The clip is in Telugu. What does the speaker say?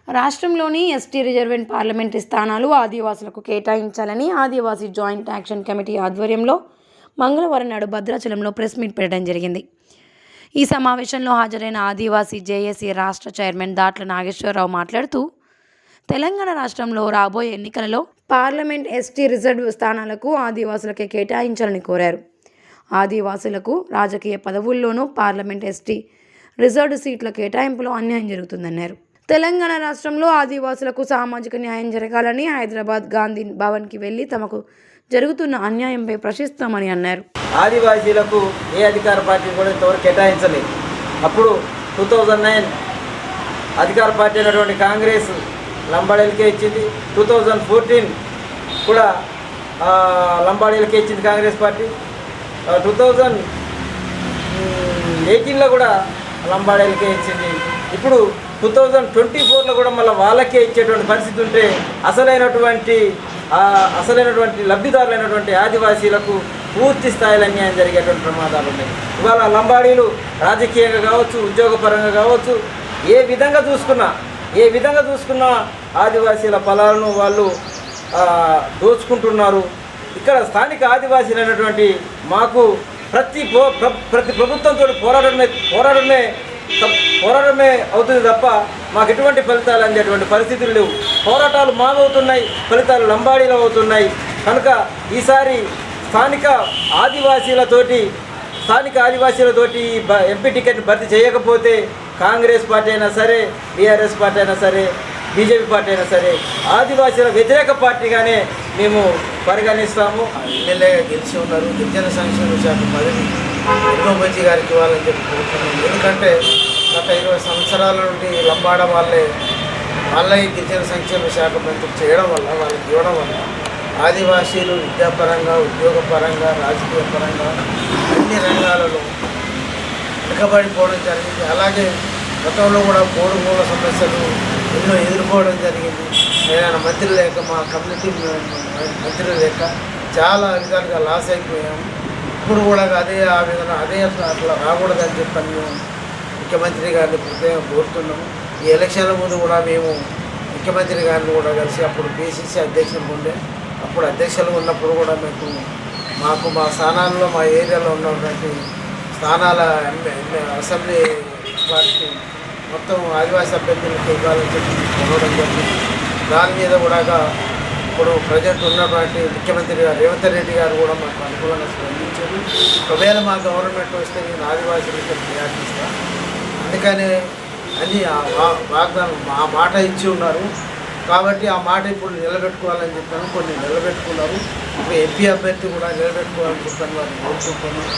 రాష్ట్రంలోని ఎస్టీ రిజర్వ్డ్ పార్లమెంటరీ స్థానాలు ఆదివాసులకు కేటాయించాలని ఆదివాసీ జాయింట్ యాక్షన్ కమిటీ ఆధ్వర్యంలో మంగళవారం నాడు భద్రాచలంలో ప్రెస్ మీట్ పెట్టడం జరిగింది. ఈ సమావేశంలో హాజరైన ఆదివాసీ జేఏసీ రాష్ట్ర చైర్మన్ దాట్ల నాగేశ్వరరావు మాట్లాడుతూ, తెలంగాణ రాష్ట్రంలో రాబోయే ఎన్నికలలో పార్లమెంట్ ఎస్టీ రిజర్వ్డ్ స్థానాలకు ఆదివాసులకే కేటాయించాలని కోరారు. ఆదివాసులకు రాజకీయ పదవుల్లోనూ పార్లమెంట్ ఎస్టీ రిజర్వ్డ్ సీట్ల కేటాయింపులో అన్యాయం జరుగుతుందన్నారు. తెలంగాణ రాష్ట్రంలో ఆదివాసులకు సామాజిక న్యాయం జరగాలని హైదరాబాద్ గాంధీ భవన్కి వెళ్లి తమకు జరుగుతున్న అన్యాయంపై ప్రశ్నిస్తామని అన్నారు. ఆదివాసీలకు ఏ అధికార పార్టీ కూడా ఇంతవరకు కేటాయించలేదు. అప్పుడు 2009 అధికార పార్టీ అయినటువంటి కాంగ్రెస్ లంబాడీలకే ఇచ్చింది. 2014 కూడా లంబాడీలకే ఇచ్చింది కాంగ్రెస్ పార్టీ. 2018లో కూడా లంబాడీలకే ఇచ్చింది. ఇప్పుడు 2024లో కూడా మళ్ళీ వాళ్ళకే ఇచ్చేటువంటి పరిస్థితి ఉంటే అసలైనటువంటి లబ్ధిదారులైనటువంటి ఆదివాసీలకు పూర్తి స్థాయిలో అన్యాయం జరిగేటువంటి ప్రమాదాలు ఉన్నాయి. ఇవాళ లంబాడీలు రాజకీయంగా కావచ్చు, ఉద్యోగపరంగా కావచ్చు, ఏ విధంగా చూసుకున్నా ఆదివాసీల ఫలాలను వాళ్ళు దోచుకుంటున్నారు. ఇక్కడ స్థానిక ఆదివాసీలైనటువంటి మాకు ప్రతి ప్రభుత్వంతో పోరాటమే అవుతుంది తప్ప మాకు ఎటువంటి ఫలితాలు అందేటువంటి పరిస్థితులు లేవు. పోరాటాలు మావవుతున్నాయి, ఫలితాలు లంబాడీలు అవుతున్నాయి. కనుక ఈసారి స్థానిక ఆదివాసీలతోటి ఎంపీ టికెట్ని భర్తీ చేయకపోతే కాంగ్రెస్ పార్టీ అయినా సరే, బీఆర్ఎస్ పార్టీ అయినా సరే, బీజేపీ పార్టీ అయినా సరే ఆదివాసీల వ్యతిరేక పార్టీగానే మేము పరిగణిస్తాము. ఎమ్మెల్యేగా గెలిచి ఉన్నారు. గిరిజన సంక్షేమ శాఖ పదవి మంచి గారికి ఇవ్వాలని చెప్పి కోరుతున్నాం. ఎందుకంటే గత 20 సంవత్సరాల నుండి లంబాడ వాళ్ళే గిరిజన సంక్షేమ శాఖ మంత్రి చేయడం వల్ల, వాళ్ళకి ఇవ్వడం వల్ల ఆదివాసీలు విద్యాపరంగా, ఉద్యోగపరంగా, రాజకీయ పరంగా అన్ని రంగాలలో వెనుకబడిపోవడం జరిగింది. అలాగే గతంలో కూడా మూల సమస్యలు ఎన్నో ఎదుర్కోవడం జరిగింది. ఏదైనా మంత్రులు లేక, మా కమ్యూనిటీ మంత్రులు లేక చాలా విధాలుగా లాస్ అయిపోయాము. ఇప్పుడు కూడా అదే అట్లా రాకూడదని చెప్పని మేము ముఖ్యమంత్రి గారిని ప్రత్యేకంగా కోరుతున్నాము. ఈ ఎలక్షన్ల ముందు కూడా మేము ముఖ్యమంత్రి గారిని కూడా కలిసి, అప్పుడు PCC అధ్యక్షులు ఉండే, అప్పుడు అధ్యక్షులు ఉన్నప్పుడు కూడా మాకు మా స్థానాల్లో, మా ఏరియాలో ఉన్నటువంటి స్థానాల అసెంబ్లీ పార్టీ మొత్తం ఆదివాసీ అభ్యర్థులకు ఇవ్వాలని చెప్పి కొనడం జరిగింది. దాని మీద కూడా ఇప్పుడు ప్రజెంట్ ఉన్నటువంటి ముఖ్యమంత్రి గారు రేవంత్ రెడ్డి గారు కూడా మాకు అనుకూలంగా స్పందించారు. ఒకవేళ మా గవర్నమెంట్ వస్తే నేను ఆదివాసీలకు ప్రయాణిస్తాను, అందుకని అని వాగ్దానం ఆ మాట ఇచ్చి ఉన్నారు. కాబట్టి ఆ మాట ఇప్పుడు నిలబెట్టుకోవాలని చెప్పాను. కొన్ని నిలబెట్టుకున్నారు. ఇప్పుడు ఎంపీ అభ్యర్థి కూడా నిలబెట్టుకోవాలని చెప్పని వారిని కోరుకుంటున్నాను.